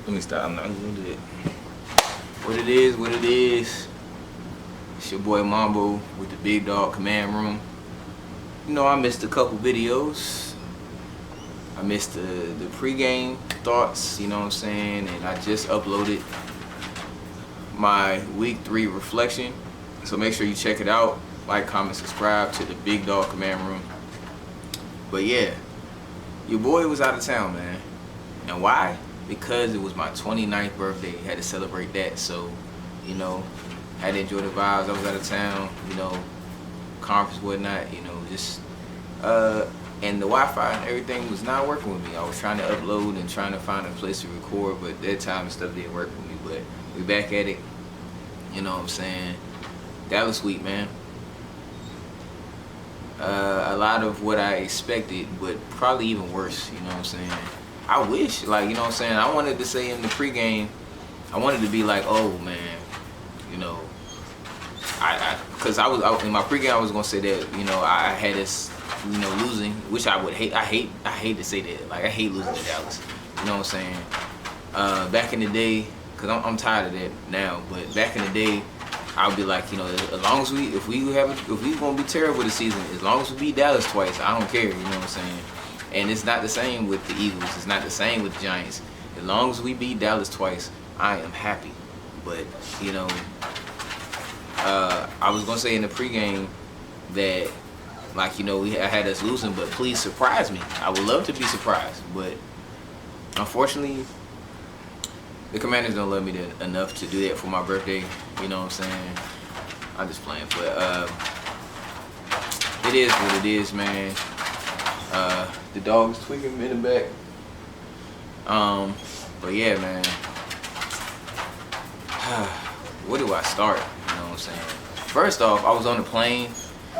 Let me stop. I'm not gonna do it. What it is, what it is. It's your boy Mambo with the Big Dog Command Room. You know, I missed a couple videos. I missed the pregame thoughts, you know what I'm saying? And I just uploaded my week 3 reflection. So make sure you check it out. Like, comment, subscribe to the Big Dog Command Room. But yeah, your boy was out of town, man. And why? Because it was my 29th birthday. Had to celebrate that. So, you know, had to enjoy the vibes. I was out of town, you know, conference, whatnot, you know, just and the Wi-Fi and everything was not working with me. I was trying to upload and trying to find a place to record, but that time and stuff didn't work with me. But we back at it. You know what I'm saying? That was sweet, man. A lot of what I expected, but probably even worse, you know what I'm saying? I wish, like, you know what I'm saying? I wanted to say in the pregame, I wanted to be like, oh man, you know, because I was in my pregame, I was gonna say that, you know, I had this, you know, losing, which I would hate. I hate to say that. Like, I hate losing to Dallas. You know what I'm saying? Back in the day, cause I'm tired of that now. But back in the day, I'll be like, you know, as long as if we gonna be terrible this season, as long as we beat Dallas twice, I don't care. You know what I'm saying? And it's not the same with the Eagles. It's not the same with the Giants. As long as we beat Dallas twice, I am happy. But you know, I was gonna say in the pregame that, like, you know, I had us losing, but please surprise me. I would love to be surprised, but unfortunately, the Commanders don't love me enough to do that for my birthday. You know what I'm saying? I'm just playing, but it is what it is, man. The dog's tweaking in the back. But yeah, man. Where do I start? You know what I'm saying? First off, I was on the plane,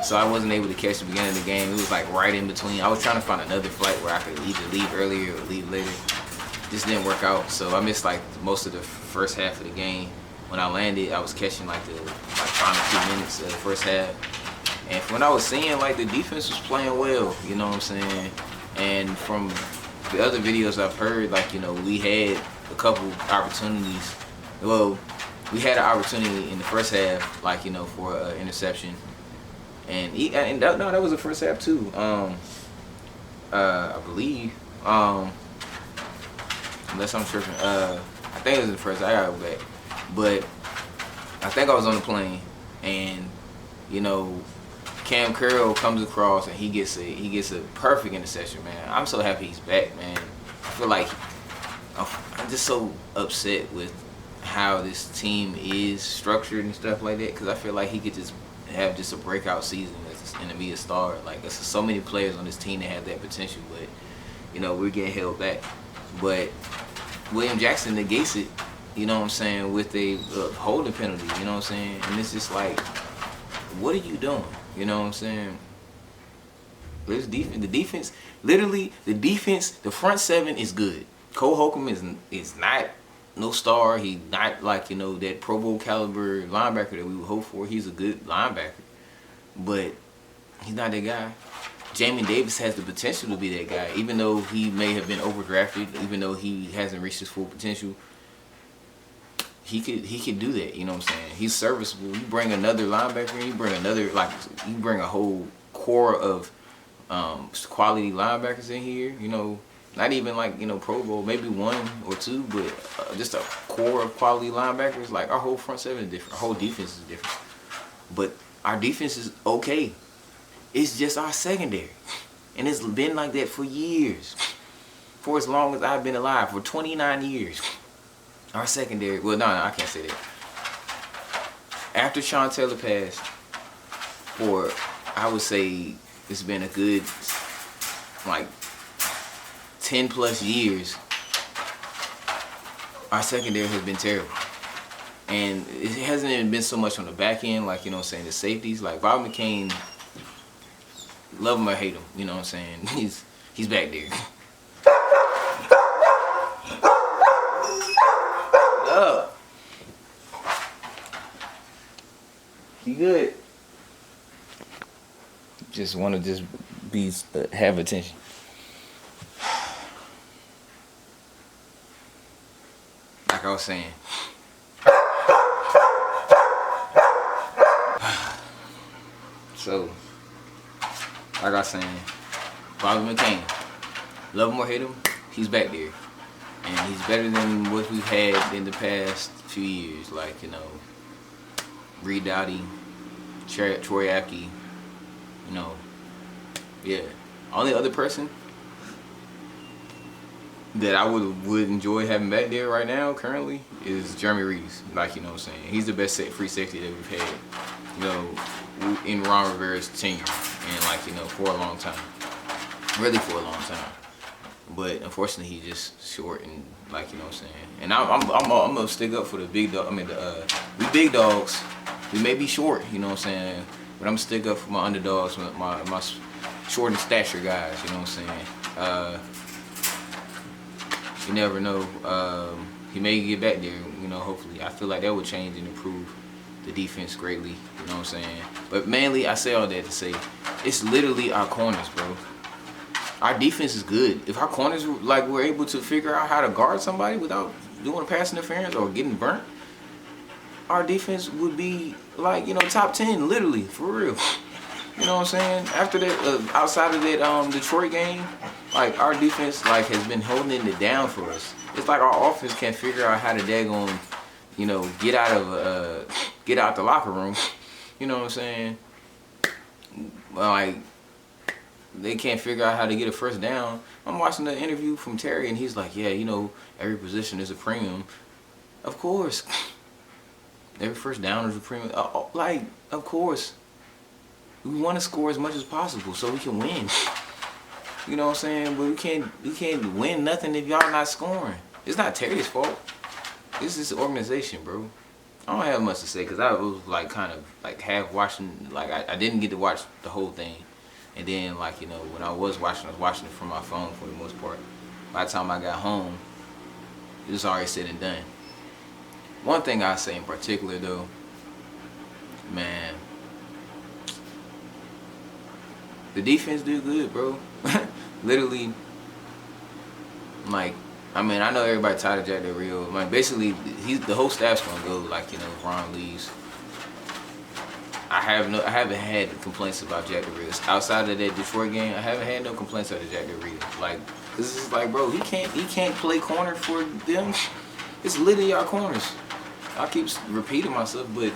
so I wasn't able to catch the beginning of the game. It was like right in between. I was trying to find another flight where I could either leave earlier or leave later. This didn't work out, so I missed like most of the first half of the game. When I landed, I was catching like the final 2 minutes of the first half. And from what I was seeing, like, the defense was playing well, you know what I'm saying? And from the other videos I've heard, like, you know, we had a couple opportunities. Well, we had an opportunity in the first half, like, you know, for an interception. And that was the first half too. I believe. Unless I'm tripping. I think it was the first. I gotta go back. But I think I was on the plane, and you know, Cam Curl comes across and he gets a perfect interception, man. I'm so happy he's back, man. I feel like I'm just so upset with how this team is structured and stuff like that, because I feel like he could just have just a breakout season and to be a star. Like, there's so many players on this team that have that potential, but you know, we're getting held back. But William Jackson negates it, you know what I'm saying, with a holding penalty, you know what I'm saying? And it's just like, what are you doing? You know what I'm saying? The defense, the front seven is good. Cole Holcomb is not no star. He's not like, you know, that Pro Bowl caliber linebacker that we would hope for. He's a good linebacker, but he's not that guy. Jamin Davis has the potential to be that guy, even though he may have been overdrafted, even though he hasn't reached his full potential. He could do that, you know what I'm saying? He's serviceable. You bring another linebacker, you bring a whole core of quality linebackers in here, you know, not even like, you know, Pro Bowl, maybe 1 or 2, but just a core of quality linebackers. Like, our whole front seven is different, our whole defense is different. But our defense is okay. It's just our secondary. And it's been like that for years. For as long as I've been alive, for 29 years. Our secondary, well, no, I can't say that. After Sean Taylor passed, for, I would say, it's been a good, like, 10 plus years, our secondary has been terrible. And it hasn't even been so much on the back end, like, you know what I'm saying, the safeties. Like, Bob McCain, love him or hate him, you know what I'm saying, he's back there. Up. You good? Just want to have attention. like I was saying. So, like I was saying, Bobby McCain, love him or hate him, he's back there. And he's better than what we've had in the past few years. Like, you know, Reed Dowdy, Troy Apke, you know, yeah. Only other person that I would enjoy having back there right now, currently, is Jeremy Reeves. Like, you know what I'm saying? He's the best free safety that we've had, you know, in Ron Rivera's tenure. And, like, you know, for a long time. Really for a long time. But unfortunately, he's just short and, like, you know what I'm saying? And I'm gonna stick up for the big dog. I mean, we big dogs. We may be short, you know what I'm saying? But I'm gonna stick up for my underdogs, my short in stature guys, you know what I'm saying? You never know. He may get back there, you know, hopefully. I feel like that would change and improve the defense greatly, you know what I'm saying? But mainly, I say all that to say, it's literally our corners, bro. Our defense is good. If our corners like were able to figure out how to guard somebody without doing pass interference or getting burnt, our defense would be like, you know, top 10, literally, for real. You know what I'm saying? After that, outside of that Detroit game, like, our defense like has been holding it down for us. It's like our offense can't figure out how to daggone, you know, get out the locker room. You know what I'm saying? Like, they can't figure out how to get a first down. I'm watching the interview from Terry, and he's like, yeah, you know, every position is a premium. Of course. Every first down is a premium. Like, of course. We want to score as much as possible so we can win. You know what I'm saying? But we can't win nothing if y'all not scoring. It's not Terry's fault. It's this organization, bro. I don't have much to say because I was like kind of like half watching. Like, I didn't get to watch the whole thing. And then, like, you know, when I was watching it from my phone for the most part. By the time I got home, it was already said and done. One thing I say in particular, though, man, the defense do good, bro. Literally, like, I mean, I know everybody tired of Jack Del Rio. Like, basically, the whole staff's gonna go. Like, you know, Ron leaves. I haven't had complaints about Jack Del Rio. Outside of that Detroit game, I haven't had no complaints out of Jack Del Rio. Like, this is like, bro, he can't play corner for them. It's literally our corners. I keep repeating myself, but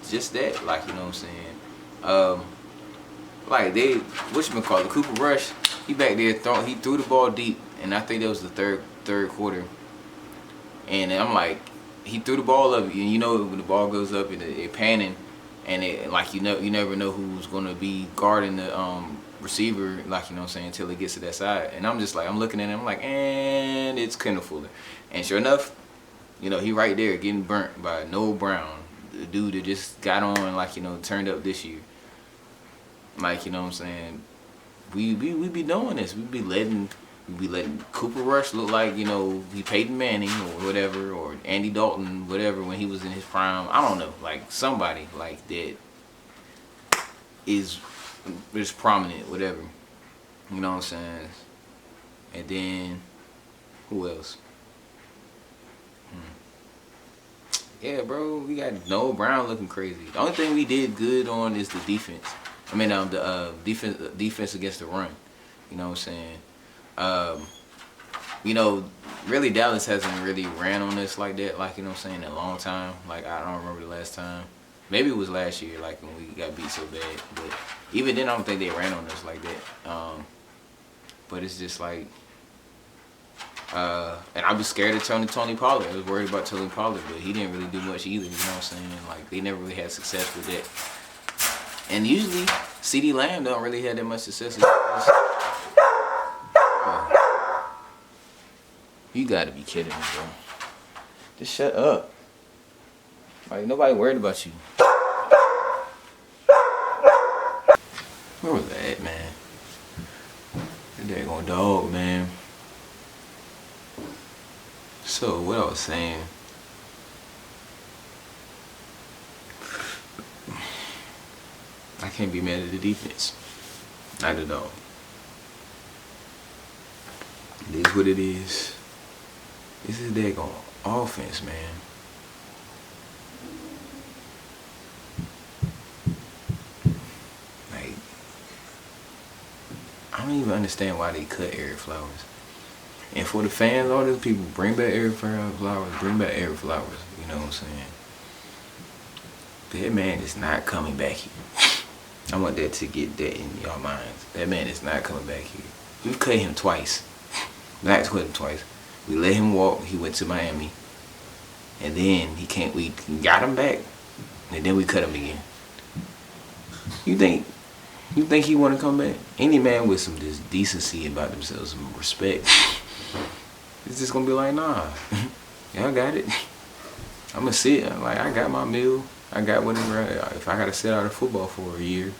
just that, like, you know what I'm saying? Like, whatchamacallit, Cooper Rush, he back there he threw the ball deep, and I think that was the third quarter. And I'm like, he threw the ball up, and you know when the ball goes up and it panning. And it, like, you never know who's gonna be guarding the receiver, like, you know what I'm saying, until it gets to that side. And I'm just like, I'm looking at him, I'm like, and it's Kendall Fuller. And sure enough, you know, he right there getting burnt by Noah Brown, the dude that just got on, like, you know, turned up this year. Like, you know what I'm saying, we be doing this. We be letting Cooper Rush look like, you know, he Peyton Manning or whatever, or Andy Dalton, whatever, when he was in his prime. I don't know, like, somebody like that is prominent, whatever. You know what I'm saying? And then, who else? Yeah, bro, we got Noah Brown looking crazy. The only thing we did good on is the defense. I mean, the defense against the run. You know what I'm saying? You know, really Dallas hasn't really ran on us like that, like, you know what I'm saying, in a long time. Like, I don't remember the last time. Maybe it was last year, like, when we got beat so bad. But even then, I don't think they ran on us like that. But it's just like, and I was scared of Tony Pollard. I was worried about Tony Pollard, but he didn't really do much either, you know what I'm saying? Like, they never really had success with that. And usually, CeeDee Lamb don't really have that much success. You gotta be kidding me, bro. Just shut up. Like, nobody worried about you. Where was that at, man? That daggone dog, man. So, what I was saying. I can't be mad at the defense. Not at all. It is what it is. This is daggone offense, man. Like, I don't even understand why they cut Eric Flowers. And for the fans, all these people, bring back Eric Flowers, bring back Eric Flowers. You know what I'm saying? That man is not coming back here. I want that to get that in y'all minds. That man is not coming back here. We've cut him twice. Not cut him twice. We let him walk. He went to Miami. And then we got him back. And then we cut him again. You think he want to come back? Any man with some decency about themselves, some respect, it's just gonna be like, nah, y'all got it. I'm gonna sit. Like, I got my meal. I got whatever. If I gotta sit out of football for a year,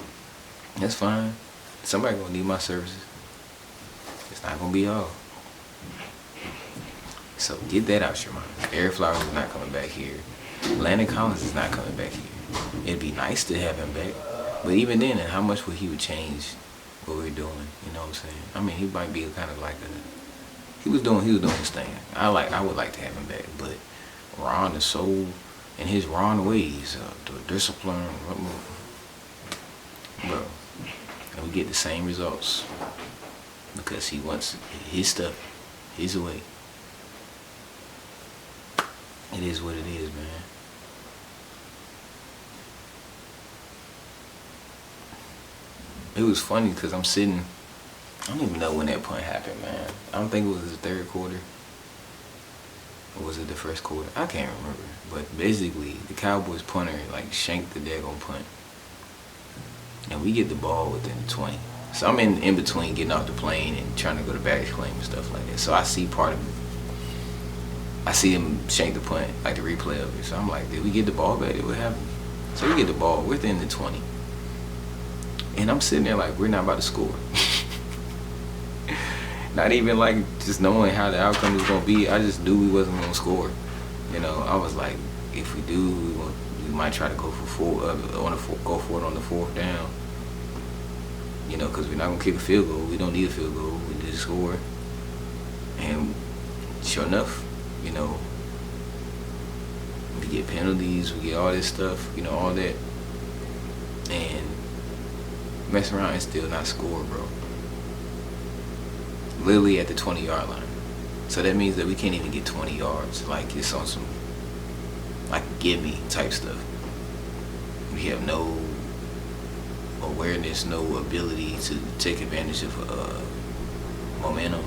that's fine. Somebody gonna need my services. It's not gonna be all. So get that out your mind. Eric Flowers is not coming back here. Landon Collins is not coming back here. It'd be nice to have him back, but even then, how much would he would change what we're doing? You know what I'm saying? I mean, he might be kind of like he was doing his thing. I would like to have him back, but Ron is so in his wrong ways, the discipline, bro, and we get the same results because he wants his stuff his way. It is what it is, man. It was funny because I'm sitting, I don't even know when that punt happened, man. I don't think it was the third quarter. Or was it the first quarter? I can't remember. But basically, the Cowboys punter like shanked the daggone punt. And we get the ball within the 20. So I'm in between getting off the plane and trying to go to baggage claim and stuff like that. So I see part of it. I see him shank the punt, like the replay of it. So I'm like, did we get the ball back? What happened? So we get the ball within the 20. And I'm sitting there like, we're not about to score. Not even like just knowing how the outcome was going to be. I just knew we wasn't going to score. You know, I was like, if we do, we might try to go for it on the fourth down. You know, because we're not going to kick a field goal. We don't need a field goal. We need to score. And sure enough, you know, we get penalties, we get all this stuff, you know, all that. And mess around and still not score, bro. Literally at the 20-yard line. So that means that we can't even get 20 yards. Like, it's on some, like, give me type stuff. We have no awareness, no ability to take advantage of momentum.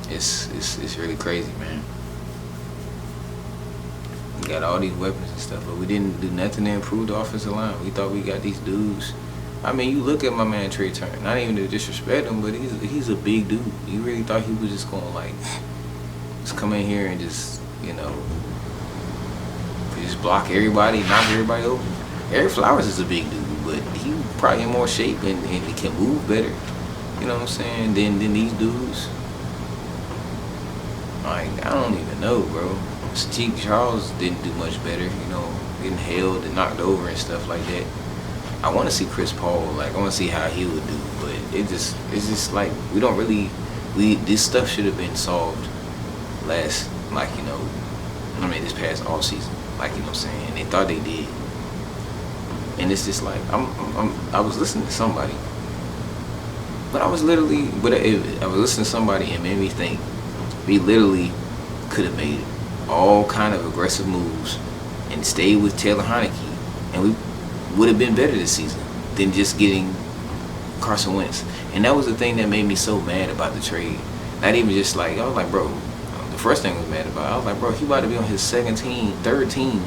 It's really crazy, man. We got all these weapons and stuff, but we didn't do nothing to improve the offensive line. We thought we got these dudes. I mean, you look at my man Trey Turner. Not even to disrespect him, but he's a big dude. You really thought he was just gonna like just come in here and just, you know, just block everybody, knock everybody over. Eric Flowers is a big dude, but he probably in more shape and he can move better. You know what I'm saying? Than these dudes. Like, I don't even know, bro. Steve Charles didn't do much better, you know, getting held and knocked over and stuff like that. I want to see Chris Paul, like, I want to see how he would do, but it's just like, we don't really, this stuff should have been solved last, like, you know, I mean, this past off season, like, you know what I'm saying, and they thought they did. And it's just like, I was listening to somebody, but I was listening to somebody and made me think, we literally could have made all kind of aggressive moves and stayed with Taylor Heineke, and we would have been better this season than just getting Carson Wentz. And that was the thing that made me so mad about the trade. Not even just like, I was like, bro, the first thing I was mad about, I was like, bro, he about to be on his third team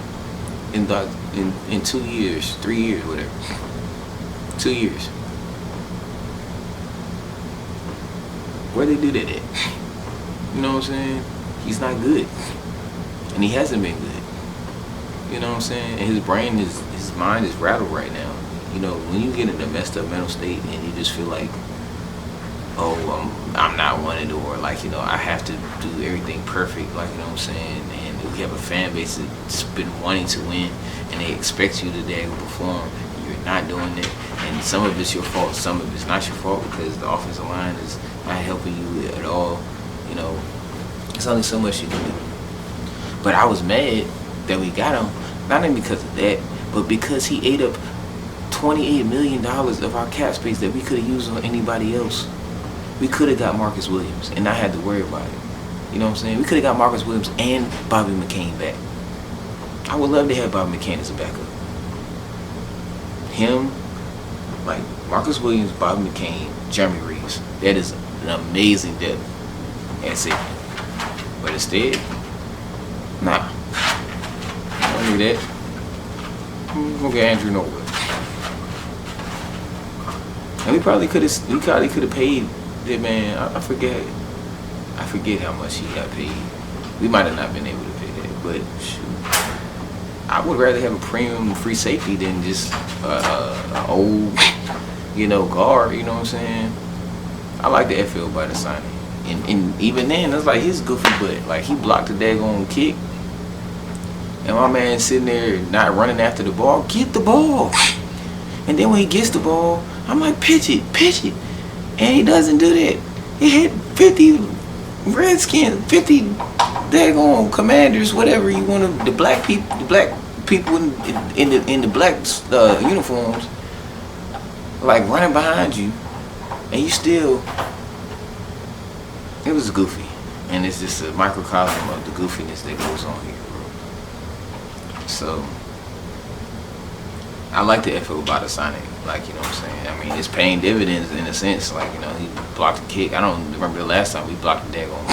in 2 years, 3 years, whatever. 2 years. Where they do that at? You know what I'm saying? He's not good. And he hasn't been good. You know what I'm saying? And his mind is rattled right now. You know, when you get in a messed up mental state and you just feel like, oh, I'm not wanted, or like, you know, I have to do everything perfect, like, you know what I'm saying? And we have a fan base that's been wanting to win and they expect you to perform. And you're not doing it. And some of it's your fault, some of it's not your fault because the offensive line is not helping you at all, you know. There's only so much you can do. But I was mad that we got him, not even because of that, but because he ate up $28 million of our cap space that we could have used on anybody else. We could have got Marcus Williams and not had to worry about it. You know what I'm saying? We could have got Marcus Williams and Bobby McCain back. I would love to have Bobby McCain as a backup. Him, like Marcus Williams, Bobby McCain, Jeremy Reeves. That is an amazing depth at safety. But instead, nah. I don't need that. We'll get Andrew Norwood. And we probably could have paid that man. I forget how much he got paid. We might have not been able to pay that, but shoot. I would rather have a premium free safety than just an old, guard. You know what I'm saying? I like the FL by the signing, and even then, it's like his goofy butt. Like he blocked the daggone kick, and my man sitting there not running after the ball. Get the ball, and then when he gets the ball, I'm like, pitch it, and he doesn't do that. He hit 50 Redskins, 50 daggone Commanders, whatever you want to, the black people in the black uniforms, like running behind you, and you still. It was goofy, and it's just a microcosm of the goofiness that goes on here, bro. So I like the FO by the signing, like, you know what I'm saying? I mean, it's paying dividends in a sense, like, he blocked the kick. I don't remember the last time we blocked the daggone.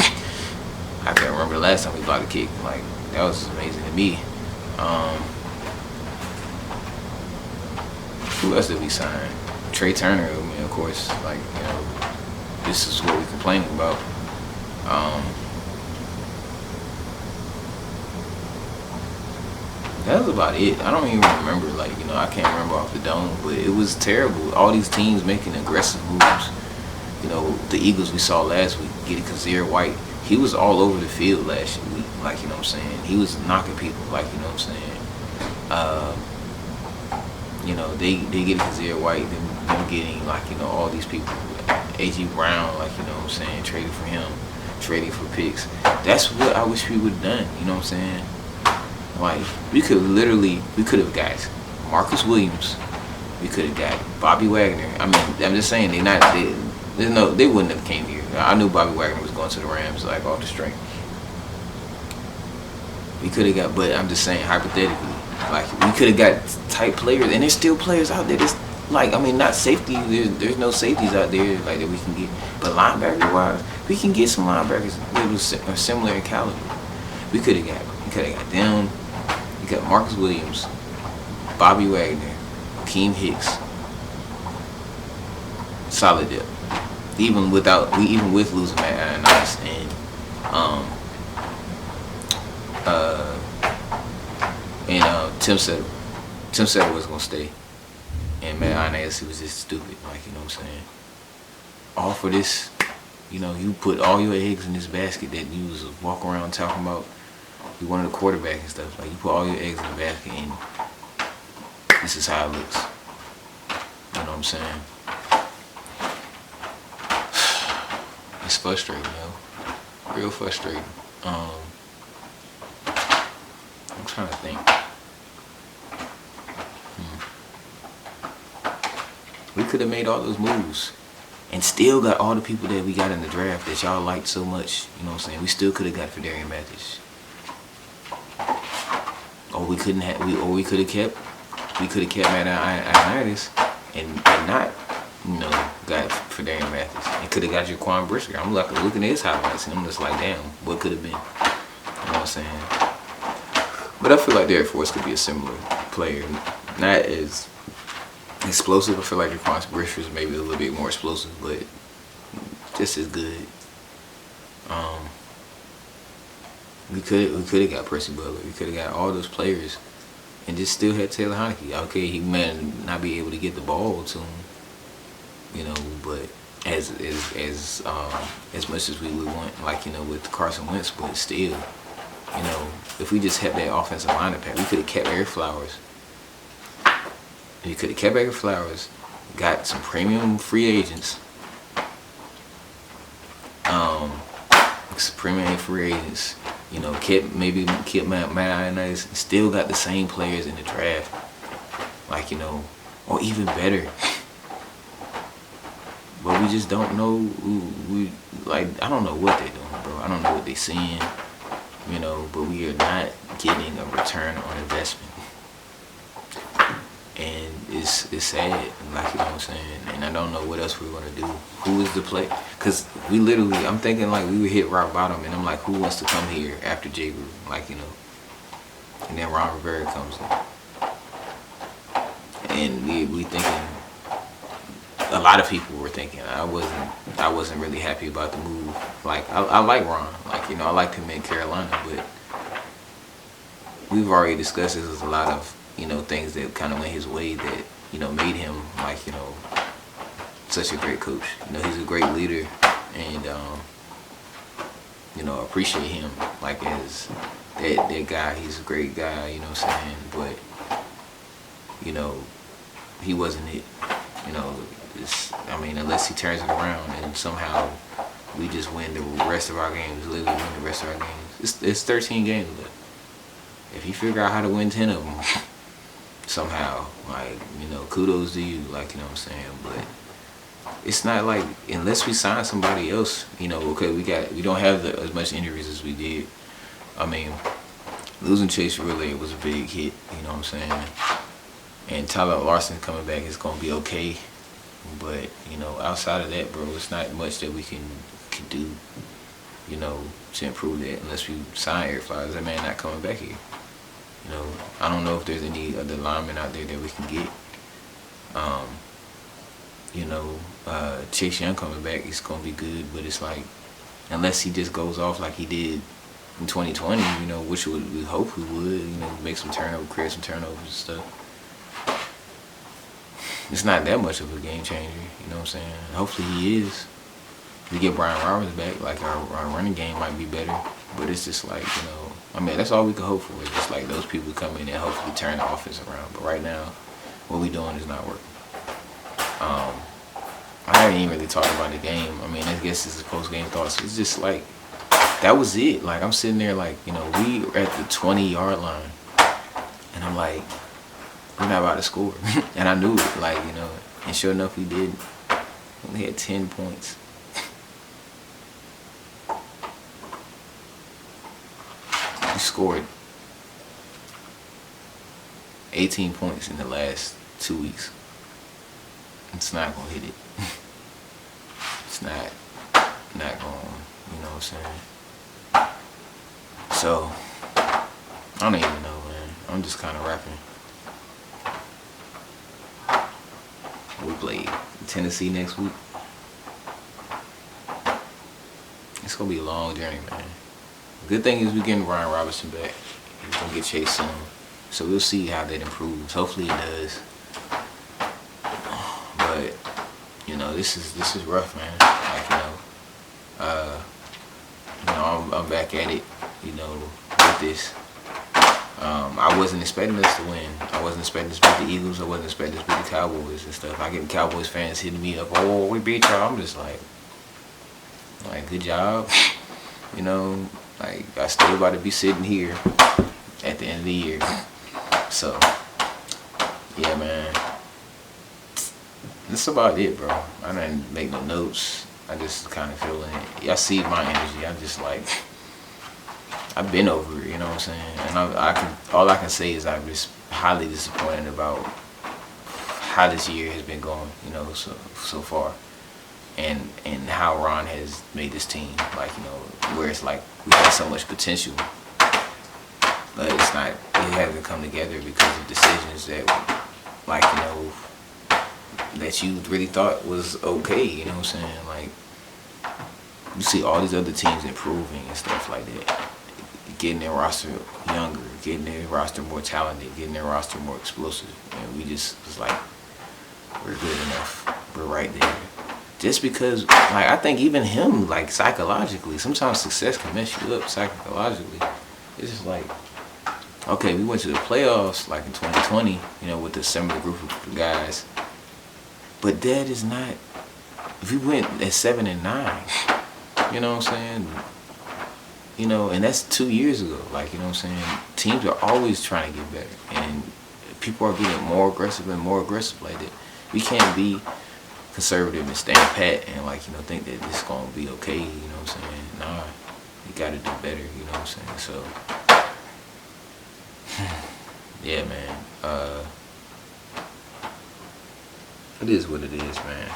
I can't remember the last time we blocked the kick. Like, that was amazing to me. Who else did we sign? Trey Turner, I mean, of course, like, this is what we're complaining about. That was about it. I don't even remember, like, I can't remember off the dome, but it was terrible. All these teams making aggressive moves. The Eagles we saw last week, getting Kazir White, he was all over the field last week, like, you know what I'm saying? He was knocking people, like, you know what I'm saying? They get Kazir White, them getting, like, all these people. A.G. Brown, like, you know what I'm saying, traded for him, trading for picks. That's what I wish we would have done, you know what I'm saying? Like, we could have got Marcus Williams. We could have got Bobby Wagner. I mean, I'm just saying, they wouldn't have came here. I knew Bobby Wagner was going to the Rams, like, off the string. We could have got, but I'm just saying, hypothetically, like, we could have got type players, and there's still players out there that's, like, I mean, not safety. There's no safeties out there, like, that we can get. But linebacker-wise, we can get some linebackers that are similar in caliber. We could have got them. You got Marcus Williams, Bobby Wagner, Keem Hicks. Solid depth. Even with losing Matt Nice and Tim Settle. Tim Settle was gonna stay. And Matt Nice, he was just stupid, like, you know what I'm saying? All for this, you put all your eggs in this basket that you was walking around talking about. You wanted a quarterback and stuff. Like, you put all your eggs in the basket, and this is how it looks. You know what I'm saying? It's frustrating, real frustrating. I'm trying to think. We could have made all those moves and still got all the people that we got in the draft that y'all liked so much. You know what I'm saying? We still could have got Fedarian Mathis. Or we could have kept Matt Ioannidis and not, got Fedarian Mathis. And could have got Jaquan Brisker. I'm like looking at his highlights and I'm just like, damn, what could have been? You know what I'm saying? But I feel like Derek Force could be a similar player. Not as explosive. I feel like Jaquan Brisker is maybe a little bit more explosive, but just as good. We could have got Percy Butler. We could have got all those players, and just still had Taylor Heineke. Okay, he may not be able to get the ball to him, but as much as we would want, like, with Carson Wentz, but still, if we just had that offensive line pack, we could have kept Eric Flowers. We could have kept Eric Flowers, got some premium free agents. premium free agents. You know, kept Matt still got the same players in the draft. Like, you know, or even better. But we just don't know. I don't know what they're doing, bro. I don't know what they're seeing. You know, but we are not getting a return on investment. And it's sad, like, you know what I'm saying? And I don't know what else we're going to do. Who is the play? Because we literally, I'm thinking like we would hit rock bottom, and I'm like, who wants to come here after J. Rue? Like, you know. And then Ron Rivera comes in. And we thinking, a lot of people were thinking, I wasn't really happy about the move. Like, I like Ron. Like, you know, I liked him in Carolina, but we've already discussed there's a lot of, you know, things that kind of went his way that, you know, made him, like, you know, such a great coach. You know, he's a great leader, and, you know, appreciate him, like, as that guy. He's a great guy, you know what I'm saying? But, you know, he wasn't it. You know, unless he turns it around and somehow we just win the rest of our games, literally win the rest of our games. It's 13 games left. If he figure out how to win 10 of them, somehow, like, you know, kudos to you, like, you know what I'm saying? But it's not like, unless we sign somebody else, you know, okay, we don't have as much injuries as we did. I mean, losing Chase Riley was a big hit, you know what I'm saying? And Tyler Larson coming back is gonna be okay. But, you know, outside of that, bro, it's not much that we can do, you know, to improve that unless we sign Eric Flowers. That man not coming back here. You know, I don't know if there's any other linemen out there that we can get. You know, Chase Young coming back is going to be good, but it's like, unless he just goes off like he did in 2020, you know, which we hope he would, you know, make some turnovers, create some turnovers and stuff. It's not that much of a game changer, you know what I'm saying? Hopefully he is. We get Brian Roberts back, like our running game might be better, but it's just like, you know, I mean, that's all we can hope for. It's just like those people come in and hopefully turn the offense around. But right now, what we doing is not working. I haven't even really talked about the game. I mean, I guess this is post-game thoughts. It's just like, that was it. Like, I'm sitting there like, you know, we are at the 20-yard line. And I'm like, we're not about to score. And I knew it, like, you know. And sure enough, we did. We only had 10 points. We scored 18 points in the last 2 weeks. It's not going to hit it. It's not going, you know what I'm saying? So, I don't even know, man. I'm just kind of rapping. We play Tennessee next week. It's going to be a long journey, man. Good thing is we're getting Ryan Robinson back. He's going to get Chase soon. So we'll see how that improves. Hopefully it does. But, you know, this is rough, man. Like, you know, I'm back at it, you know, with this. I wasn't expecting us to win. I wasn't expecting us to beat the Eagles. I wasn't expecting us to beat the Cowboys and stuff. I get Cowboys fans hitting me up, oh, we beat y'all. I'm just like, good job. You know, like, I still about to be sitting here at the end of the year. So, yeah, man. That's about it, bro. I didn't make no notes. I just kind of feeling it. Y'all see my energy. I'm just like, I've been over it, you know what I'm saying? And all I can say is I'm just highly disappointed about how this year has been going, you know, so far. And how Ron has made this team, like, you know, where it's like we have so much potential, but it hasn't come together because of decisions that, like, you know, that you really thought was okay, you know what I'm saying? Like, you see all these other teams improving and stuff like that, getting their roster younger, getting their roster more talented, getting their roster more explosive, and we just was like, we're good enough, we're right there. Just because, like, I think even him, like, psychologically, sometimes success can mess you up psychologically. It's just like, okay, we went to the playoffs, like, in 2020, you know, with the similar group of guys. But that is not, if we went at 7-9, you know what I'm saying? you know, and that's 2 years ago. Like, you know what I'm saying? Teams are always trying to get better, and people are getting more aggressive and more aggressive like that. We can't be conservative and stand pat and, like, you know, think that this is gonna be okay. You know what I'm saying? Nah, you gotta do better. You know what I'm saying? So, yeah, man. It is what it is, man.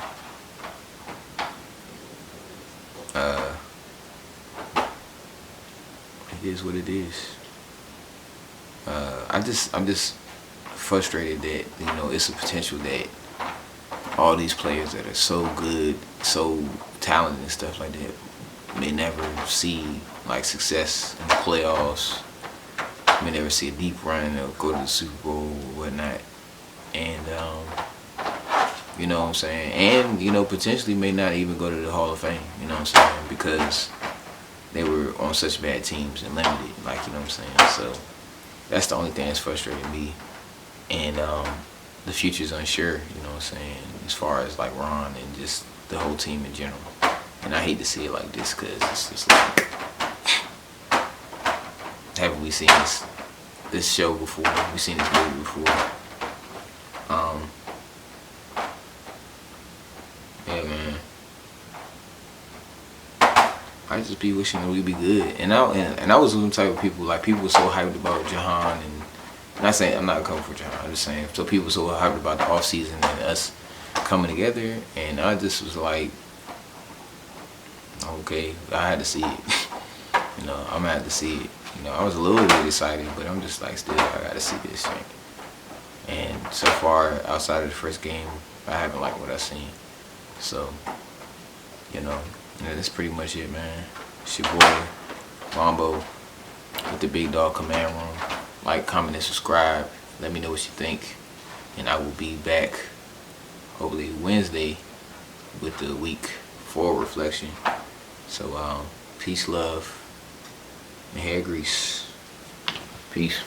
It is what it is. I'm just frustrated that, you know, it's a potential that all these players that are so good, so talented and stuff like that may never see like success in the playoffs. May never see a deep run or go to the Super Bowl or whatnot. And you know what I'm saying? And, you know, potentially may not even go to the Hall of Fame, you know what I'm saying? Because they were on such bad teams and limited, like, you know what I'm saying? So that's the only thing that's frustrating me. And the future's unsure, you know what I'm saying, as far as like Ron and just the whole team in general. And I hate to see it like this, because it's just like, haven't we seen this show before? We've seen this movie before. Yeah, man. I just be wishing that we'd be good. And I was one type of people, like, people were so hyped about Jahan, and I'm not saying I'm not coming for Jahan, I'm just saying, so people were so hyped about the off season and us coming together, and I just was like, okay, I had to see it. You know, I'm gonna have to see it. You know, I was a little bit excited, but I'm just like, still, I gotta see this thing. And so far, outside of the first game, I haven't liked what I've seen. So, you know, yeah, that's pretty much it, man. It's your boy, Wombo, with the Big Dog Command Room. Like, comment, and subscribe. Let me know what you think. And I will be back, hopefully Wednesday, with the week 4 reflection. So, peace, love, and hair grease. Peace.